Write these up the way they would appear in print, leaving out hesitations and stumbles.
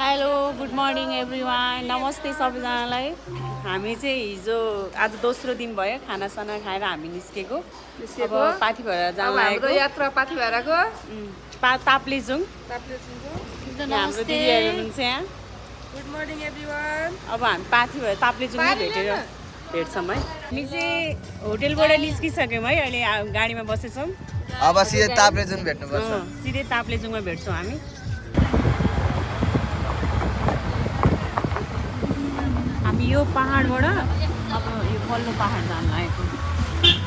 Hello good morning everyone नमस्ते सबैजनालाई हामी चाहिँ हिजो आज दोस्रो दिन भयो खानासाना खाएर हामी निस्केको अब पाथी भएर जान लागेको यात्रा पाथी भएरको ताप्लेजुङ हाम्रो दिदीहरू हुनुहुन्छ यहाँ गुड मर्निङ एभ्रिवान अब हामी पाथी भएर ताप्लेजुङमा भेट्छौँ है हामी चाहिँ होटेलबाट निस्किसक्यौँ है अहिले गाडीमा बसेछौँ अब सिधै ताप्लेजुङ भेट्नुपर्छ सिधै ताप्लेजुङमा भेट्छौँ हामी हामी यो पहाडबाट अब यो पल्लो पहाड जान लागेको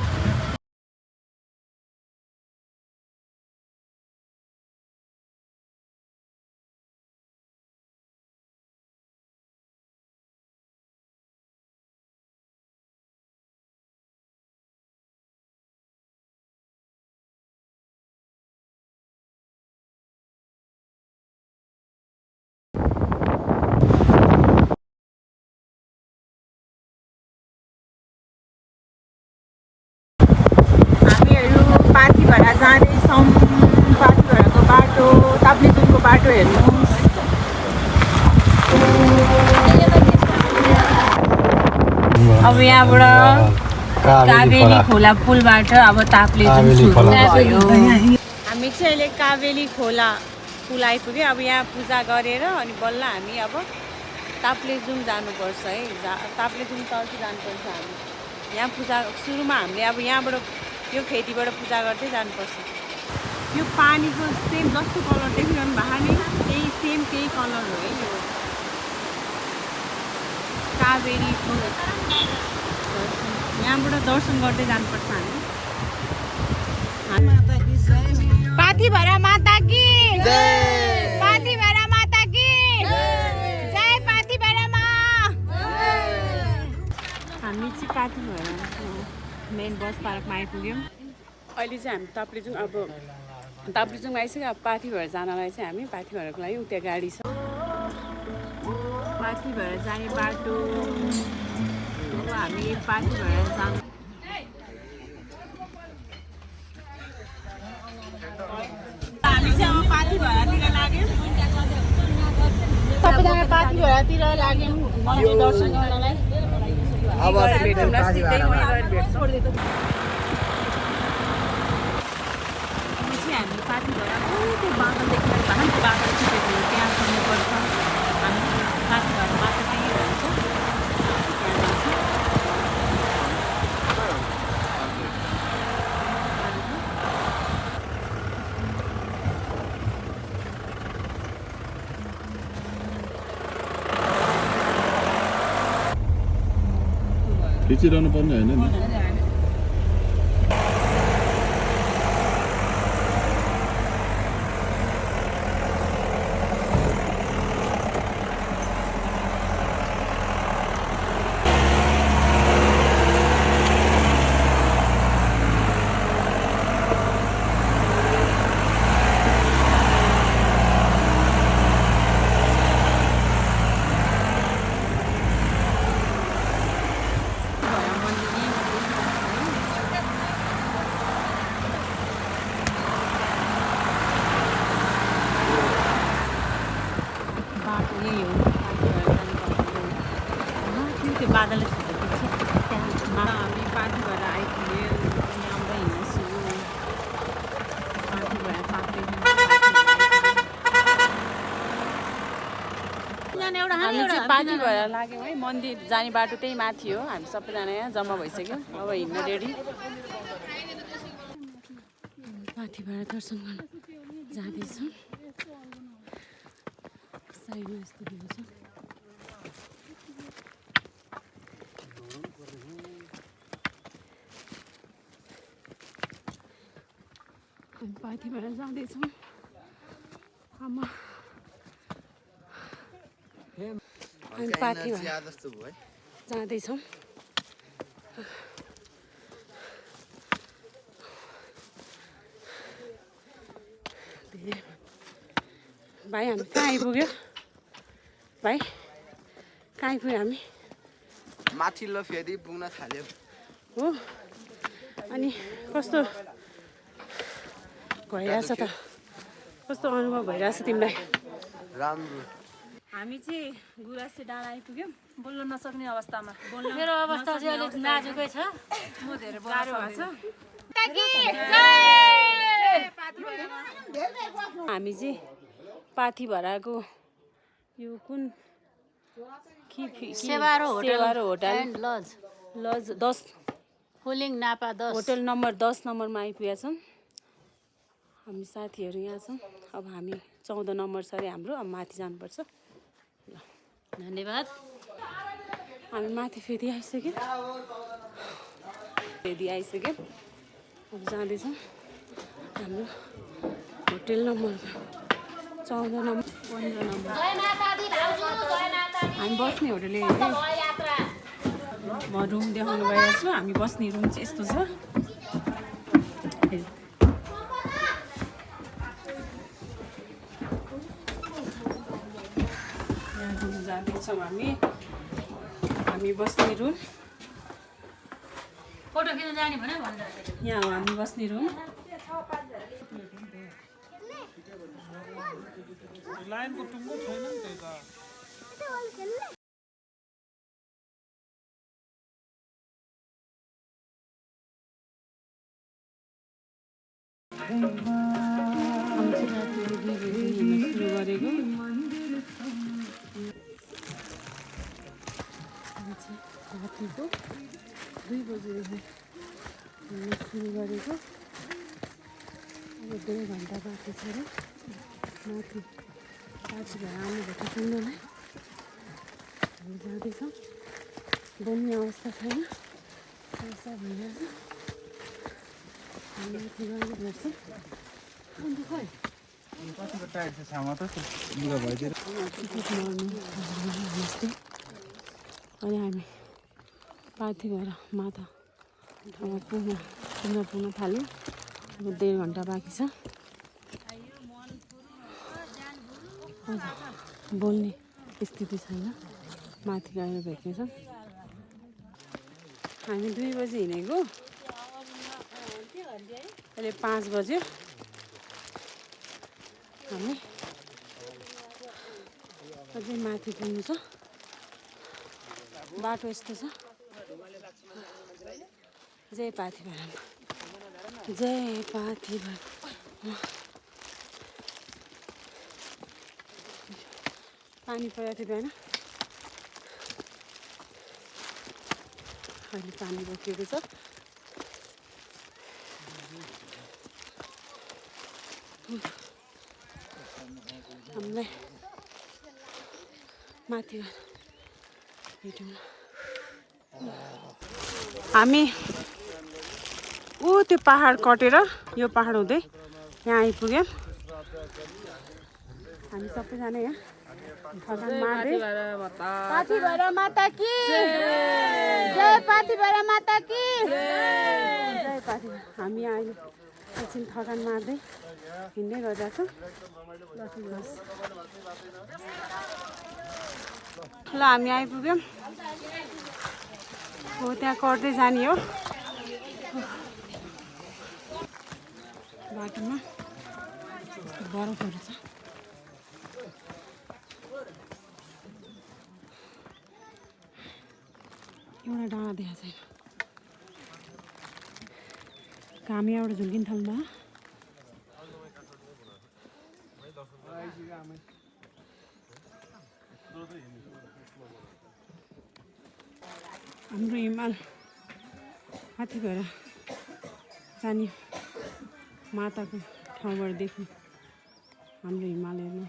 पाथी भएर जाँदैछौँ पाथी भएरको बाटो ताप्लेजुङको बाटो हेर्नुहोस् अब यहाँबाट कावेरी खोला पुलबाट अब ताप्लेजुङ सुरु भयो हामी चाहिँ अहिले कावेरी खोला पुल आइपुग्यो अब यहाँ पूजा गरेर अनि बल्ल हामी अब ताप्लेजुङ जानुपर्छ है ताप्लेजुङतर्फ जानुपर्छ हामी यहाँ पूजा सुरुमा हामीले अब यहाँबाट यो फेदीबाट पूजा गर्दै जानुपर्छ यो पानीको सेम जस्तो कलर देखिरहनु भएको नि त्यही सेम त्यही कलर हो है यो कावेरीको यहाँबाट दर्शन गर्दै जानुपर्छ हामी पाथी भएर माता की पाथी भएर माता की जय पाथी भएर मा हामी चाहिँ पाथी भएर मेन बस पार्कमा आइपुग्यौँ अहिले चाहिँ हामी ताप्लेजुङ आइसक्यो अब पाथी भएर जानलाई चाहिँ हामी पाथी भएरको लागि उता गाडी छ पाथी भएर जाने बाटो अब हामी पाथी भएर जानु हामी चाहिँ अब पाथी भएरतिर लाग्यौँ सबैजना पाथी भएरतिर लाग्यौँ मन्दिर दर्शन गर्नलाई अब भेटौँ न सिधै वहीँ गएर भेट्छौँ हामी पाथी भएर त्यो बादल देख्न भनौँ त्यो बादल छिटेको त्यहाँ सुन्नुपर्छ हामी पाथी भएर मात्र त्यही रहन्छ खिचिरहनु पर्ने होइन नि बादल त्यहाँ हामी पाथी भएर आइपुग्यो आउँदै हिँड्छु पाथी भएर हामी चाहिँ पाथी भएर लाग्यौँ है मन्दिर जाने बाटो त्यही माथि हो हामी सबैजना यहाँ जम्मा भइसक्यौँ अब हिँड्न रेडी पाथी भएर दर्शन गर्न जाँदैछौँ साइडमा यस्तो दिन्छ हामी पाथी भएर जाँदैछौँ आमा हामी पाथी भएर जाँदैछौँ भाइ हामी कहाँ आइपुग्यो भाइ कहाँ आइपुग्यो हामी माथिल्लो फेरि पुग्न थाल्यो हो अनि कस्तो भइरहेछ त कस्तो अनुभव भइरहेछ तिमीलाई राम्रो हामी चाहिँ गुराँसे डाँडा आइपुग्यौँ। बोल्न नसक्ने अवस्थामा मेरो अवस्था चाहिँ अलिक नाजुकै छ म धेरै गाह्रो भएको छ। हामी चाहिँ पाथिभराको यो कुन सेवारो होटल एन्ड लज लज 10 फुलिङ नापा 10 होटल नम्बर 10 नम्बरमा आइपुगेका छौँ। हामी साथीहरू यहाँ छौँ। अब हामी 14 नम्बर छ अरे हाम्रो, अब माथि जानुपर्छ। धन्यवाद। हामी माथि फेरि आइसक्यौँ। अब जाँदैछौँ हाम्रो होटल नम्बर 14 नम्बर 15 नम्बर। हामी बस्ने होटल म रुम देखाउनु गएको छु। हामी बस्ने रुम चाहिँ यस्तो छ। यहाँ रुम जाँदैछौँ हामी बस्ने रुम। फोटो खिच्न जाने भने यहाँ हो हामी बस्ने रुम। लाइनको टुङ्गो छैन नि त्यही त। सुरु गरेको रातिको 2 बजेदेखि सुरु गरेको। अब 2 घन्टा बाँकी छ र माथि पाथी भएर आउनुभएको सुन्नलाई हामी जाँदैछौँ। बन्ने अवस्था छैन, पैसा भइरहेछ। हामी माथि गर्नुपर्छ। अन्त खै कतिको टाइट छ छामा त लुगा भइदिएर। अनि हामी पाथी भएर माथा ठाउँमा पुग्न थाल्यो। अब 1.5 घन्टा बाँकी छ। बोल्ने स्थिति छैन, माथि गएर भेट्नेछौँ। हामी 2 बजी हिँडेको, अहिले 5 बज्यो। हामी अझै माथि पुग्नु छ। बाटो यस्तो छ। जय पाथिभरा, जय पाथिभरा। पानी परेको थियो बिहान, अहिले पानी रोकिएको छ। हामीलाई माथि भेटौँ। हामी त्यो पहाड कटेर यो पहाड हुँदै यहाँ आइपुग्यौँ। हामी सबैजना यहाँ थकान मार्दै पाथिभरा माता की जय, पाथिभरा माता की जय। हामी यहाँ अहिले एकछिन थकान मार्दै हिँड्दै गर्दा छौँ। ल हामी आइपुग्यौँ। हो त्यहाँ कट्दै जाने हो। बाटोमा बरफहरू छ। एउटा डाँडा देखाएको छैन। घाम यहाँबाट झुल्किन थाल्नु भयो। हाम्रो हिमाल माथि भएर जाने माताको ठाउँबाट देख्ने हाम्रो हिमालयमा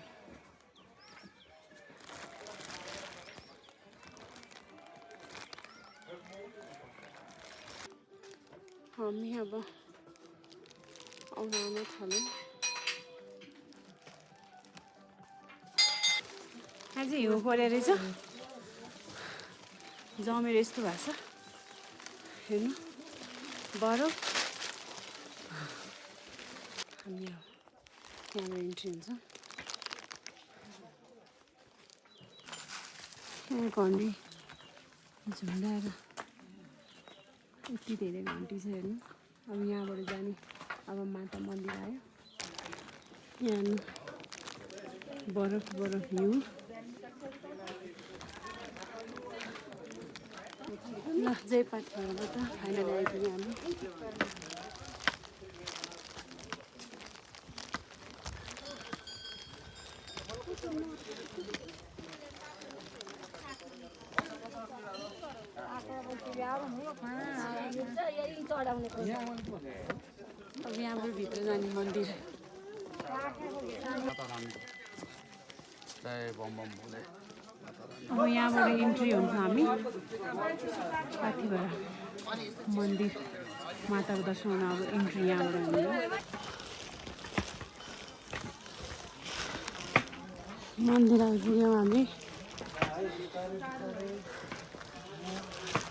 हामी अब आउन थाल्यौँ। आज हिउँ परेर रहेछ, जमेर यस्तो भएको छ। हेर्नु बरफ। हामी यहाँबाट इन्ट्री हुन्छ। यहाँ घन्टी झुन्डाएर यति धेरै घन्टी छ। हेर्नु अब यहाँबाट जाने अब माता मन्दिर आयो। यहाँ बरफ हिउँ जय पाठबाट फाइनली आइपुग्यौँ हामी। अब यहाँबाट भित्र जाने मन्दिर। अब यहाँबाट इन्ट्री हुन्छ हामी पाथिभरा मन्दिर माताको दर्शन गर्न। अब इन्ट्री यहाँबाट हामी मन्दिर आइपुग्यौँ हामी।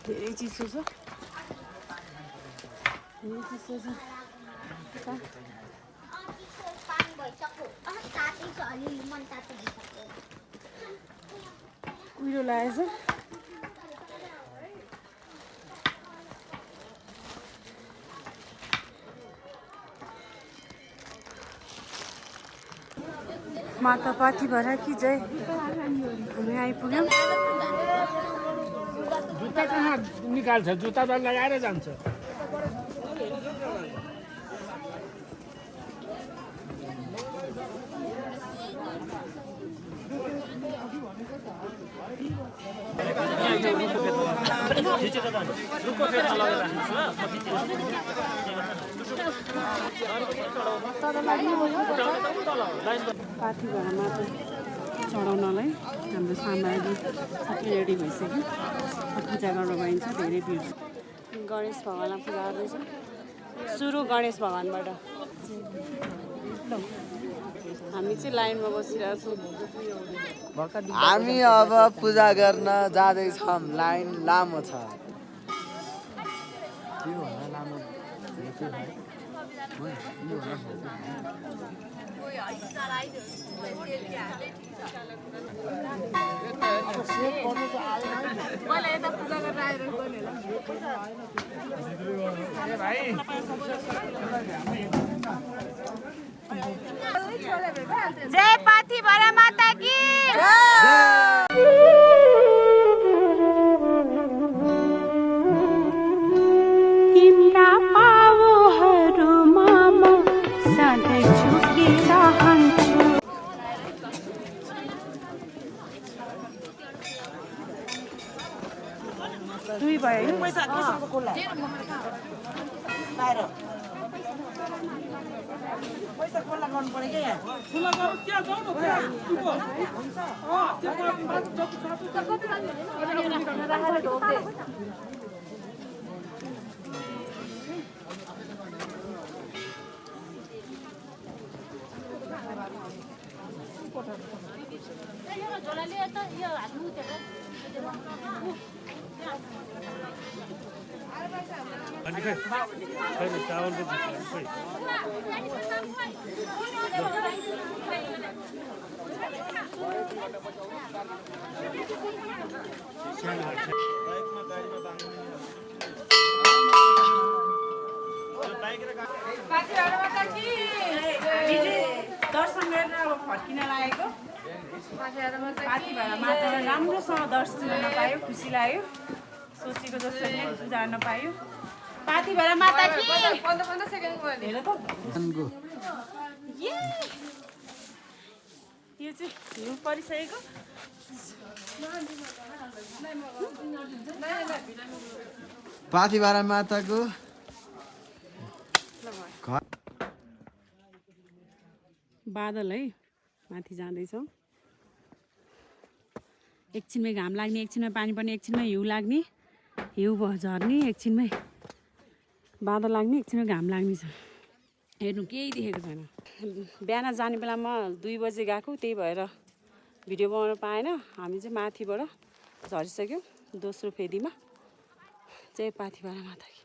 धेरै चिसो छ, धेरै चिसो छ। कुहिरो लागेछ। माता पाथिभरा कि जय। हामी आइपुग्यौँ। जुत्ता कहाँ निकाल्छ? जुत्ता त लगाएर जान्छ। पाथिभरामा चढाउनलाई हाम्रो सामग्री सबै रेडी भइसक्यो। पूजा गर्न गइन्छ। धेरै भिड। गणेश भगवानलाई पूजा गर्दैछ। सुरु गणेश भगवानबाट। हामी चाहिँ लाइनमा बसिरहेको छौँ। हामी अब पूजा गर्न जाँदैछौँ। लाइन लामो छ। जय पाथिभरा माता की तिम्रा पावहरूमा म सधैँ झुकिरहन्छु। दुई भयो पैसा खोला गर्नु पर्यो क्या यहाँ खुला गर्नु क्या जाउँ दर्शन गरेर अब फर्किन लागेको। पाथिभरा मातालाई राम्रोसँग दर्शन गर्न पायो, खुसी लाग्यो। सोचेको जस्तो नै पूजा गर्न पायो। पाथिभरा माता की 15 सेकेन्ड हेर त। यो चाहिँ हिउँ परिसकेको। पाथिभरा माताको बादल है माथि जाँदैछौँ। एकछिनमै घाम लाग्ने, एकछिनमै पानी पर्ने, एकछिनमै हिउँ लाग्ने, हिउँ झर्ने, एकछिनमै बादल लाग्ने, एकछिनमै घाम लाग्ने छ। हेर्नु केही देखेको छैन। बिहान जाने बेलामा 2 बजे गएको, त्यही भएर भिडियो बनाउन पाएन। हामी चाहिँ माथिबाट झरिसक्यौँ दोस्रो फेदीमा। जय पाथिभरा माता की।